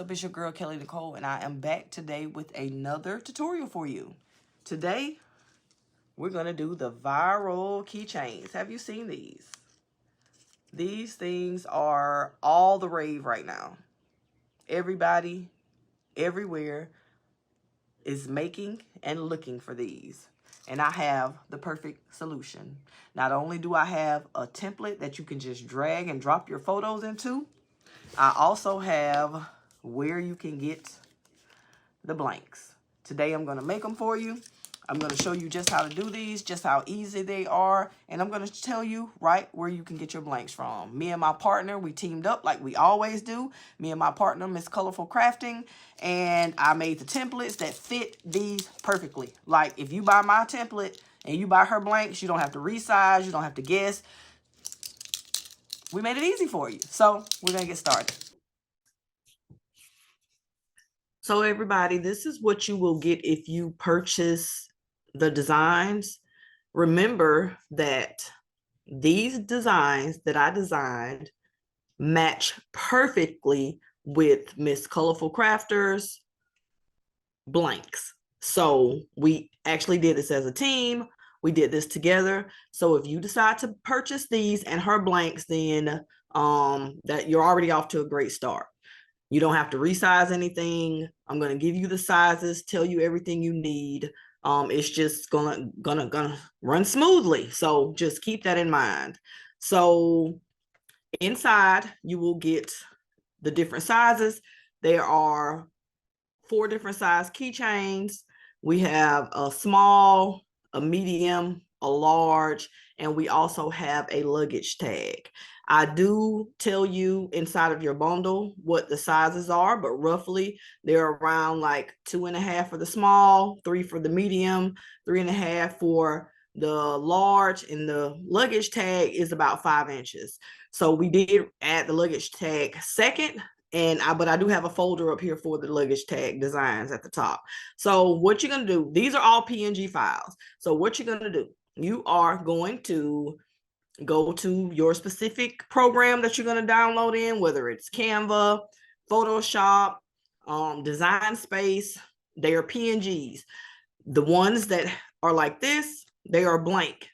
up? It's your girl Kelly Nicole, and I am back today with another tutorial for you. Today we're gonna do the viral keychains. Have you seen these? These things are all the rave right now. Everybody, everywhere is making and looking for these. And I have the perfect solution. Not only do I have a template that you can just drag and drop your photos into, I also have where you can get the blanks. Today I'm going to make them for you. I'm going to show you just how to do these, just how easy they are, and I'm going to tell you right where you can get your blanks from. Me and my partner, we teamed up like we always do. Me and my partner, Miss Colorful Crafting, and I made the templates that fit these perfectly. Like if you buy my template and you buy her blanks, you don't have to resize, you don't have to guess. We made it easy for you. So we're going to get started. So everybody, this is what you will get if you purchase the designs. Remember that these designs that I designed match perfectly with Miss Colorful Crafter's blanks. So we actually did this as a team. We did this together. So if you decide to purchase these and her blanks, then that you're already off to a great start. You don't have to resize anything. I'm going to give you the sizes, tell you everything you need. It's just gonna run smoothly. So just keep that in mind. So inside you will get the different sizes. There are 4 different size keychains. We have a small, a medium, a large, and we also have a luggage tag. I do tell you inside of your bundle what the sizes are, but roughly they're around like 2.5 for the small, 3 for the medium, 3.5 for the large, and the luggage tag is about 5 inches. So we did add the luggage tag second, but I do have a folder up here for the luggage tag designs at the top. So what you're gonna do, these are all PNG files. So what you're gonna do, you are going to go to your specific program that you're going to download in, whether it's Canva, Photoshop, Design Space. They are PNGs. The ones that are like this, they are blank.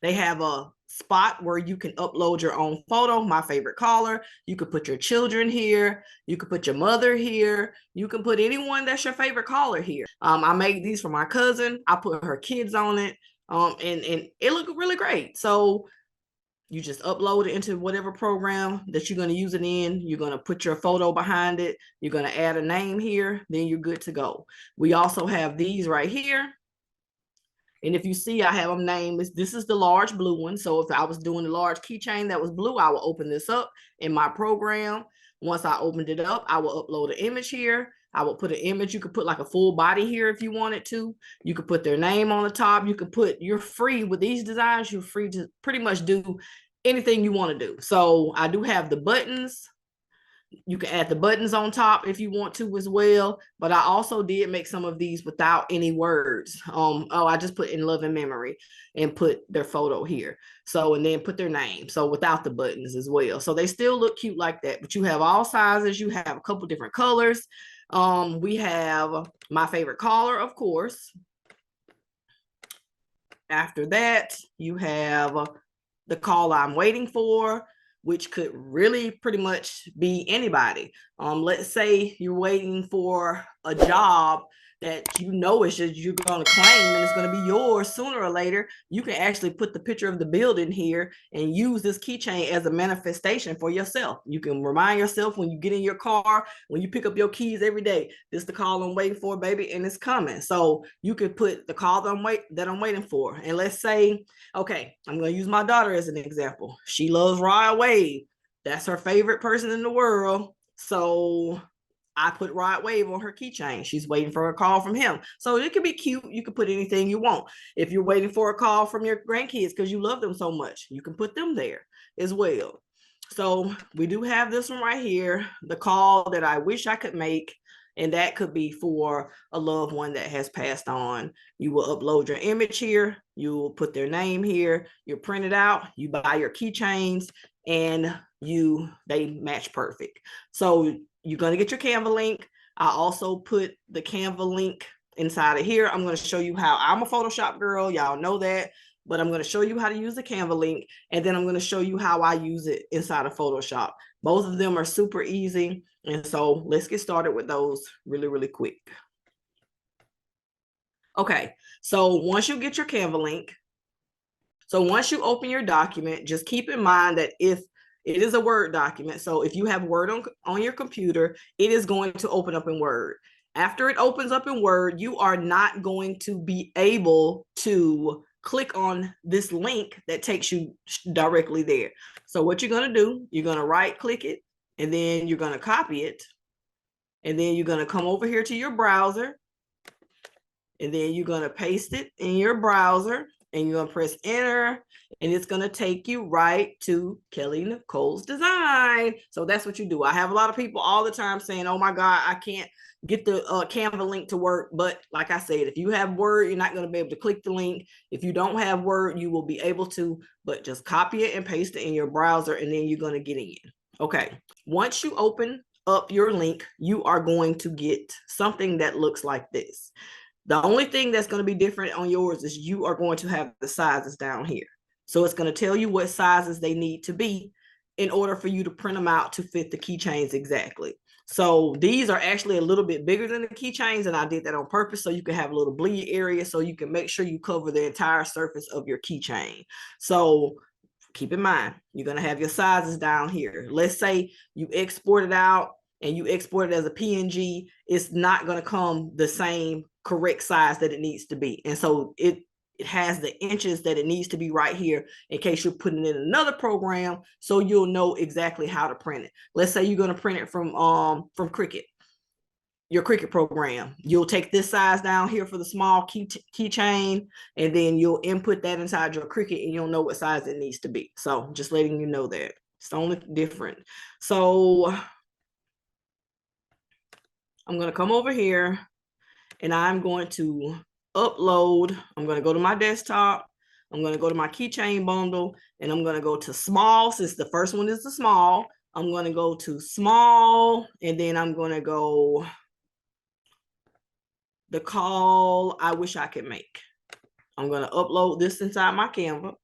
They have a spot where you can upload your own photo. My favorite color. You could put your children here. You could put your mother here. You can put anyone that's your favorite color here. I made these for my cousin. I put her kids on it. And it looked really great. So you just upload it into whatever program that you're going to use it in. You're going to put your photo behind it. You're going to add a name here. Then you're good to go. We also have these right here. And if you see, I have them named. This is the large blue one. So if I was doing the large keychain that was blue, I will open this up in my program. Once I opened it up, I will upload an image here. I will put an image. You could put like a full body here if you wanted to. You could put their name on the top. You could put, you're free with these designs. You're free to pretty much do anything you want to do. So I do have the buttons. You can add the buttons on top if you want to as well. But I also did make some of these without any words. I just put in love and memory and put their photo here. So, and then put their name. So without the buttons as well. So they still look cute like that. But you have all sizes. You have a couple different colors. We have my favorite color, of course. After that, you have the call I'm waiting for, which could really pretty much be anybody. Let's say you're waiting for a job that you know is just you're going to claim and it's going to be yours sooner or later. You can actually put the picture of the building here and use this keychain as a manifestation for yourself. You can remind yourself when you get in your car, when you pick up your keys every day, this is the call I'm waiting for, baby, and it's coming. So you could put the call that I'm waiting for. And let's say, okay, I'm going to use my daughter as an example. She loves Rod Wave. That's her favorite person in the world. So I put Rod Wave on her keychain. She's waiting for a call from him. So it could be cute. You can put anything you want. If you're waiting for a call from your grandkids because you love them so much, you can put them there as well. So we do have this one right here, the call that I wish I could make. And that could be for a loved one that has passed on. You will upload your image here. You will put their name here. You print it out. You buy your keychains and they match perfect. So you're going to get your Canva link. I also put the Canva link inside of here. I'm going to show you how I'm a Photoshop girl. Y'all know that, but I'm going to show you how to use the Canva link. And then I'm going to show you how I use it inside of Photoshop. Both of them are super easy. And so let's get started with those really, really quick. Okay, so once you get your Canva link, so once you open your document, just keep in mind that if it is a Word document, so if you have Word on your computer, it is going to open up in Word. After it opens up in Word, you are not going to be able to click on this link that takes you directly there. So what you're going to do, you're going to right click it, and then you're going to copy it. And then you're going to come over here to your browser, and then you're going to paste it in your browser, and you're going to press enter, and it's going to take you right to Kelly Nicole's design. So that's what you do. I have a lot of people all the time saying, oh my God, I can't get the Canva link to work. But like I said, if you have Word, you're not going to be able to click the link. If you don't have Word, you will be able to, but just copy it and paste it in your browser, and then you're going to get in. Okay. Once you open up your link, you are going to get something that looks like this. The only thing that's going to be different on yours is you are going to have the sizes down here. So it's going to tell you what sizes they need to be in order for you to print them out to fit the keychains exactly. So these are actually a little bit bigger than the keychains, and I did that on purpose so you can have a little bleed area so you can make sure you cover the entire surface of your keychain. So keep in mind, you're going to have your sizes down here. Let's say you export it out and you export it as a PNG, it's not going to come the same correct size that it needs to be. And so it has the inches that it needs to be right here in case you're putting in another program, so you'll know exactly how to print it. Let's say you're going to print it from Cricut, your Cricut program. You'll take this size down here for the small keychain, and then you'll input that inside your Cricut, and you'll know what size it needs to be. So just letting you know that. It's the only different. So I'm going to come over here, and I'm going to upload. I'm going to go to my desktop. I'm going to go to my keychain bundle, and I'm going to go to small. Since the first one is the small, I'm going to go to small, and then I'm going to go the call I wish I could make. I'm going to upload this inside my Canva.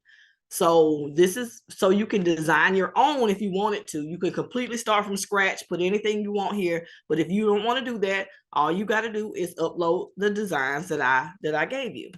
So this is so you can design your own if you wanted to. You can completely start from scratch, put anything you want here. But if you don't want to do that, all you got to do is upload the designs that I gave you.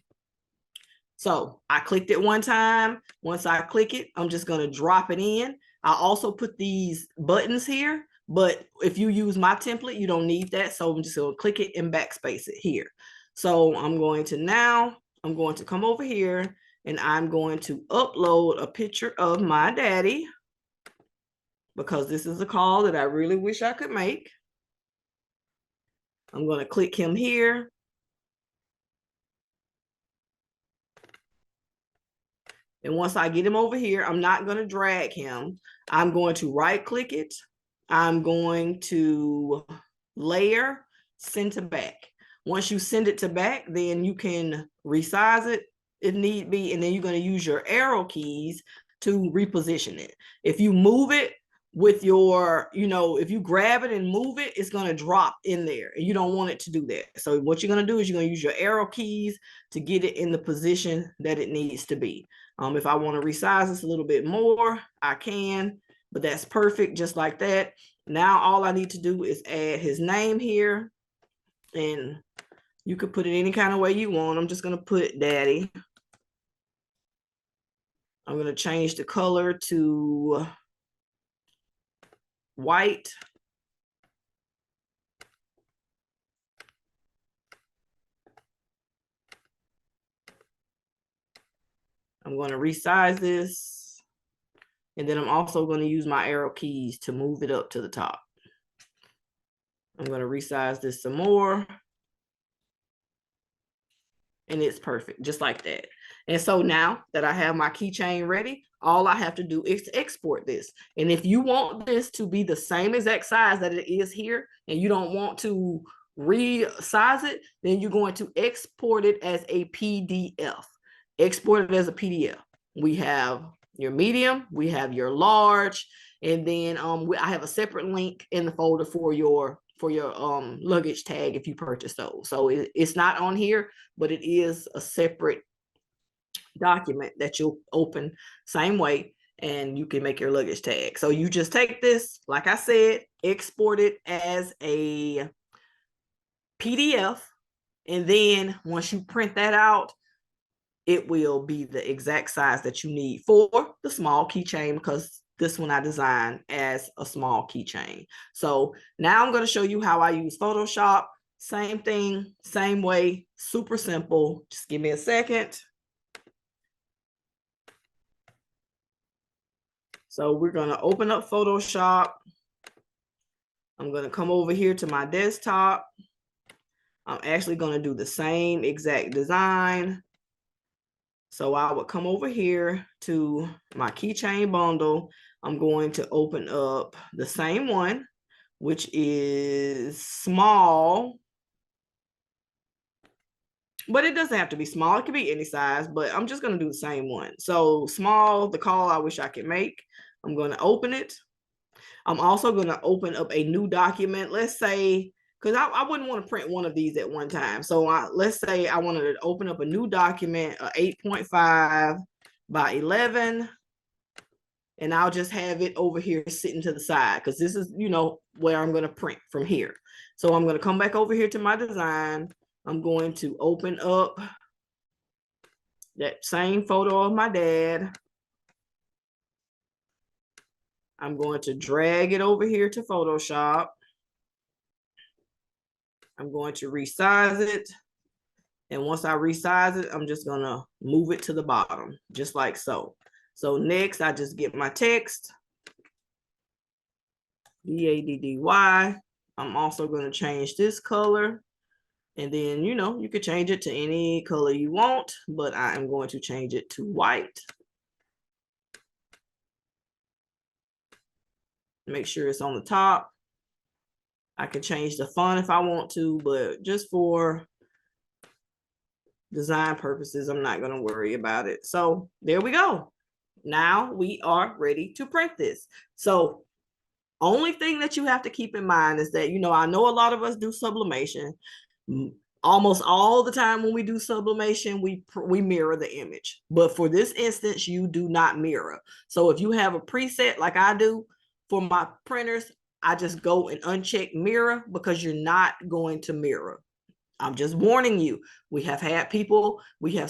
So I clicked it one time. Once I click it, I'm just going to drop it in. I also put these buttons here, but if you use my template, you don't need that. So I'm just going to click it and backspace it here. So I'm going to come over here, and I'm going to upload a picture of my daddy because this is a call that I really wish I could make. I'm going to click him here. And once I get him over here, I'm not going to drag him. I'm going to right click it. I'm going to layer, send to back. Once you send it to back, then you can resize it if need be, and then you're going to use your arrow keys to reposition it. If you move it with your, if you grab it and move it, it's going to drop in there, and you don't want it to do that. So what you're going to do is you're going to use your arrow keys to get it in the position that it needs to be. If I want to resize this a little bit more, I can, but that's perfect just like that. Now all I need to do is add his name here, and you could put it any kind of way you want. I'm just going to put Daddy. I'm going to change the color to white. I'm going to resize this, and then I'm also going to use my arrow keys to move it up to the top. I'm going to resize this some more, and it's perfect, just like that. And so now that I have my keychain ready, all I have to do is export this. And if you want this to be the same exact size that it is here, and you don't want to resize it, then you're going to export it as a PDF. Export it as a PDF. We have your medium, we have your large, And then I have a separate link in the folder for your luggage tag if you purchase those. So it's not on here, but it is a separate document that you'll open same way, and you can make your luggage tag. So you just take this, like I said, export it as a PDF, and then once you print that out, it will be the exact size that you need for the small keychain, because this one I designed as a small keychain. So now I'm going to show you how I use Photoshop. Same thing, same way, super simple. Just give me a second. So we're going to open up Photoshop. I'm going to come over here to my desktop. I'm actually going to do the same exact design. So I would come over here to my keychain bundle. I'm going to open up the same one, which is small. But it doesn't have to be small. It could be any size, but I'm just going to do the same one. So small, the call I wish I could make. I'm going to open it. I'm also going to open up a new document. Let's say, because I wouldn't want to print one of these at one time. So let's say I wanted to open up a new document, 8.5 by 11. And I'll just have it over here sitting to the side, because this is, where I'm going to print from here. So I'm going to come back over here to my design. I'm going to open up that same photo of my dad. I'm going to drag it over here to Photoshop. I'm going to resize it. And once I resize it, I'm just going to move it to the bottom, just like so. So next, I just get my text, DADDY. I'm also going to change this color. And then, you could change it to any color you want, but I am going to change it to white. Make sure it's on the top. I can change the font if I want to, but just for design purposes, I'm not going to worry about it. So there we go. Now we are ready to print this. So only thing that you have to keep in mind is that, I know a lot of us do sublimation. Almost all the time when we do sublimation, we mirror the image. But for this instance, you do not mirror. So if you have a preset like I do for my printers, I just go and uncheck mirror, because you're not going to mirror. I'm just warning you. We have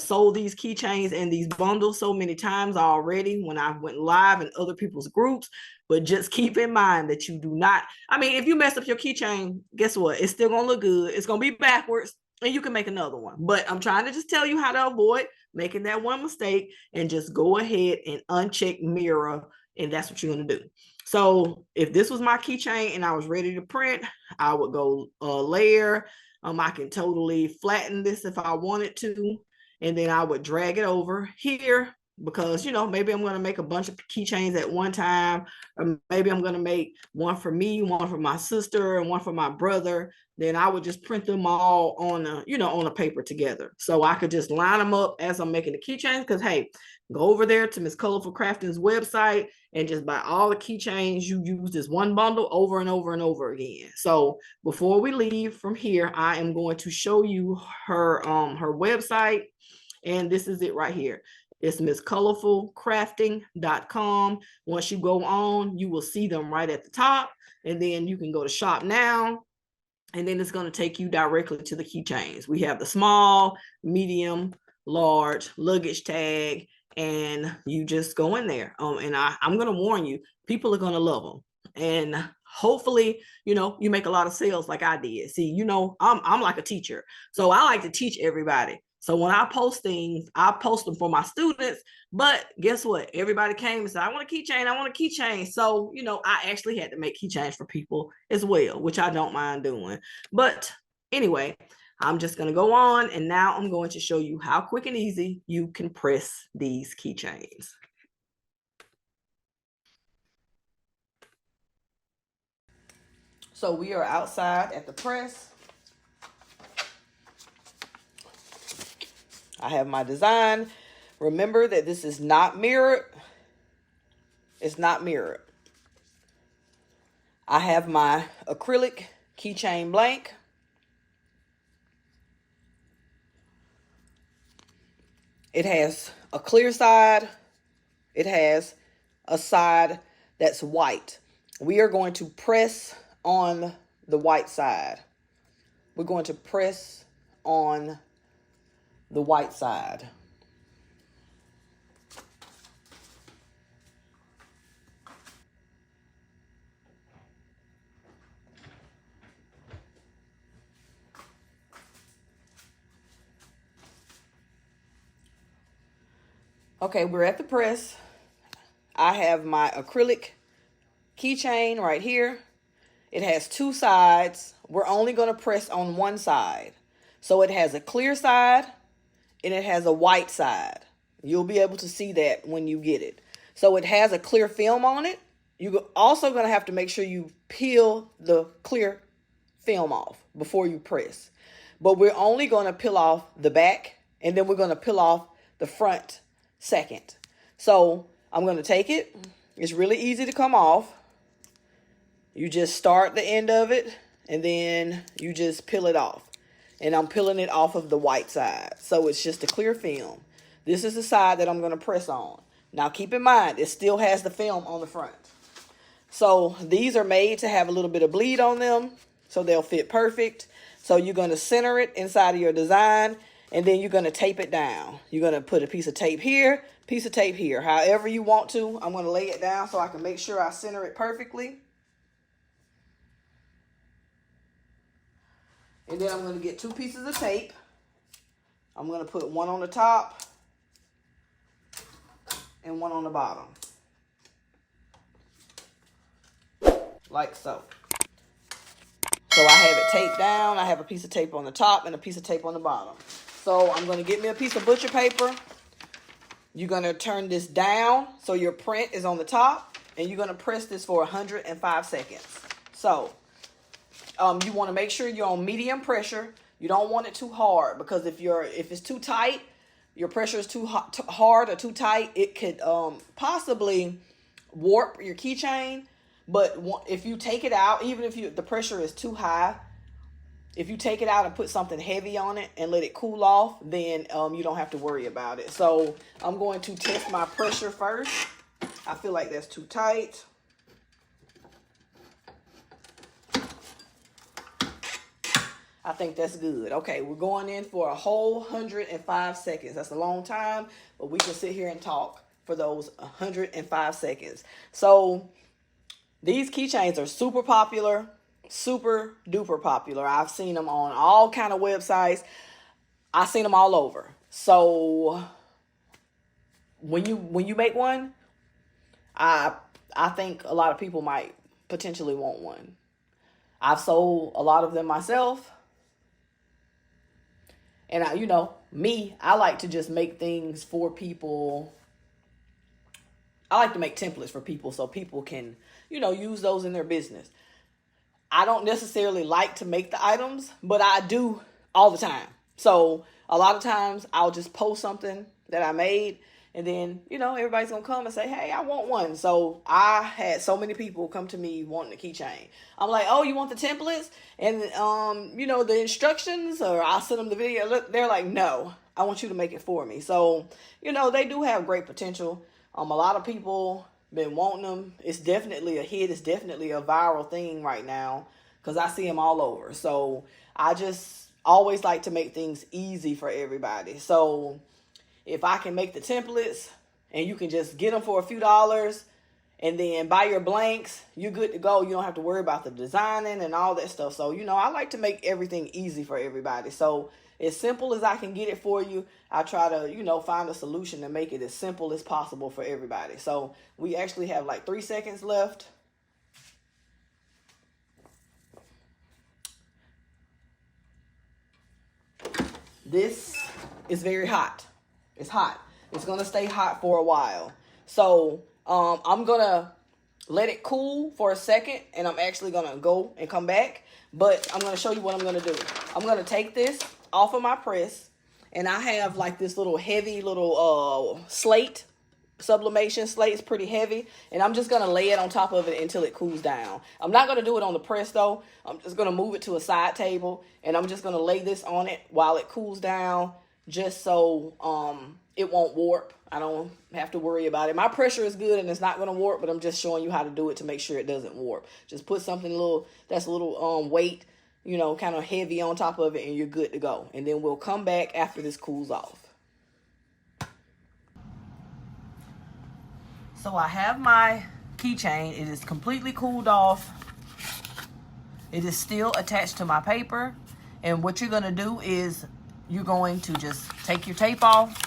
sold these keychains and these bundles so many times already when I went live in other people's groups. But just keep in mind that you do not, if you mess up your keychain, guess what? It's still going to look good. It's going to be backwards, and you can make another one. But I'm trying to just tell you how to avoid making that one mistake, and just go ahead and uncheck mirror, and that's what you're going to do. So if this was my keychain and I was ready to print, I would go layer. I can totally flatten this if I wanted to, and then I would drag it over here, because, maybe I'm going to make a bunch of keychains at one time, or maybe I'm going to make one for me, one for my sister, and one for my brother. Then I would just print them all on a paper together. So I could just line them up as I'm making the keychains, because, hey, go over there to Miss Colorful Crafting's website and just buy all the keychains. You use this one bundle over and over and over again. So before we leave from here, I am going to show you her website, and this is it right here. It's MissColorfulCrafting.com. Once you go on, you will see them right at the top, and then you can go to shop now, and then it's going to take you directly to the keychains. We have the small, medium, large, luggage tag, and you just go in there. And I'm going to warn you, people are going to love them. And hopefully, you make a lot of sales like I did. See, I'm like a teacher. So I like to teach everybody. So when I post things, I post them for my students. But guess what? Everybody came and said, I want a keychain. I want a keychain. So, I actually had to make keychains for people as well, which I don't mind doing. But anyway, I'm just going to go on. And now I'm going to show you how quick and easy you can press these keychains. So we are outside at the press. I have my design. Remember that this is not mirrored. It's not mirrored. I have my acrylic keychain blank. It has a clear side. It has a side that's white. We are going to press on the white side. We're going to press on the white side. Okay, we're at the press. I have my acrylic keychain right here. It has two sides. We're only going to press on one side. So it has a clear side and it has a white side. You'll be able to see that when you get it. So it has a clear film on it. You're also going to have to make sure you peel the clear film off before you press. But we're only going to peel off the back, and then we're going to peel off the front second. So I'm going to take it. It's really easy to come off. You just start the end of it, and then you just peel it off. And I'm peeling it off of the white side. So it's just a clear film. This is the side that I'm going to press on. Now keep in mind, it still has the film on the front. So these are made to have a little bit of bleed on them, so they'll fit perfect. So you're going to center it inside of your design, and then you're going to tape it down. You're going to put a piece of tape here, piece of tape here, however you want to. I'm going to lay it down so I can make sure I center it perfectly. And then I'm going to get two pieces of tape. I'm going to put one on the top and one on the bottom. Like so. So I have it taped down. I have a piece of tape on the top and a piece of tape on the bottom. So I'm going to get me a piece of butcher paper. You're going to turn this down so your print is on the top. And you're going to press this for 105 seconds. So you want to make sure you're on medium pressure. You don't want it too hard, because if it's too tight, your pressure is too hard or too tight, it could possibly warp your keychain. But if you take it out, even if the pressure is too high, if you take it out and put something heavy on it and let it cool off, then you don't have to worry about it. So I'm going to test my pressure first. I feel like that's too tight. I think that's good. Okay, we're going in for a whole 105 seconds. That's a long time, but we can sit here and talk for those 105 seconds. So these keychains are super popular, super duper popular. I've seen them on all kind of websites. I've seen them all over. So when you make one, I think a lot of people might potentially want one. I've sold a lot of them myself. And I like to just make things for people. I like to make templates for people so people can, use those in their business. I don't necessarily like to make the items, but I do all the time. So a lot of times I'll just post something that I made, and then, everybody's going to come and say, hey, I want one. So I had so many people come to me wanting a keychain. I'm like, oh, you want the templates and, the instructions? Or I'll send them the video. Look, they're like, no, I want you to make it for me. So, they do have great potential. A lot of people been wanting them. It's definitely a hit. It's definitely a viral thing right now because I see them all over. So I just always like to make things easy for everybody. So if I can make the templates and you can just get them for a few dollars and then buy your blanks, you're good to go. You don't have to worry about the designing and all that stuff. So, I like to make everything easy for everybody. So as simple as I can get it for you, I try to, find a solution to make it as simple as possible for everybody. So we actually have like 3 seconds left. This is very hot. It's hot. It's going to stay hot for a while. So I'm going to let it cool for a second, and I'm actually going to go and come back. But I'm going to show you what I'm going to do. I'm going to take this off of my press, and I have like this little heavy little slate sublimation slate is pretty heavy, and I'm just going to lay it on top of it until it cools down. I'm not going to do it on the press though. I'm just going to move it to a side table, and I'm just going to lay this on it while it cools down, just so it won't warp. I don't have to worry about it. My pressure is good and it's not going to warp, but I'm just showing you how to do it to make sure it doesn't warp. Just put something that's a little weight, you know, kind of heavy on top of it, and you're good to go. And then we'll come back after this cools off. So I have my keychain. It is completely cooled off. It is still attached to my paper. And what you're going to do is you're going to just take your tape off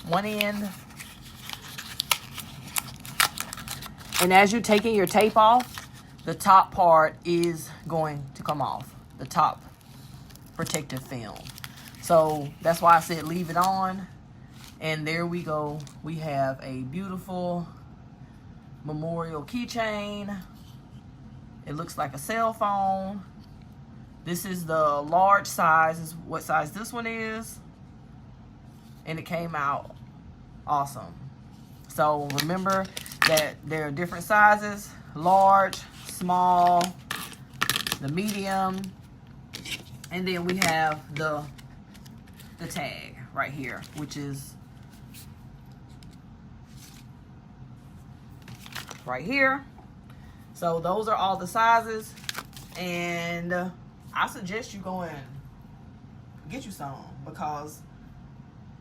one end. And as you're taking your tape off, the top part is going to come off. The top protective film. So that's why I said leave it on. And there we go. We have a beautiful memorial keychain. It looks like a cell phone. This is the large size, is what size this one is. And it came out awesome. So remember that there are different sizes: large, small, the medium, and then we have the tag right here, which is right here. So those are all the sizes, and I suggest you go and get you some, because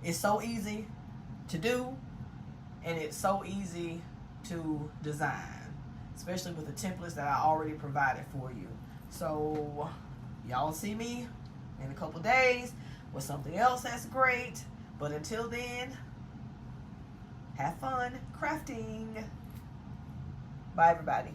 it's so easy to do and it's so easy to design, especially with the templates that I already provided for you. So y'all see me in a couple days with something else that's great, but until then, have fun crafting. Bye, everybody.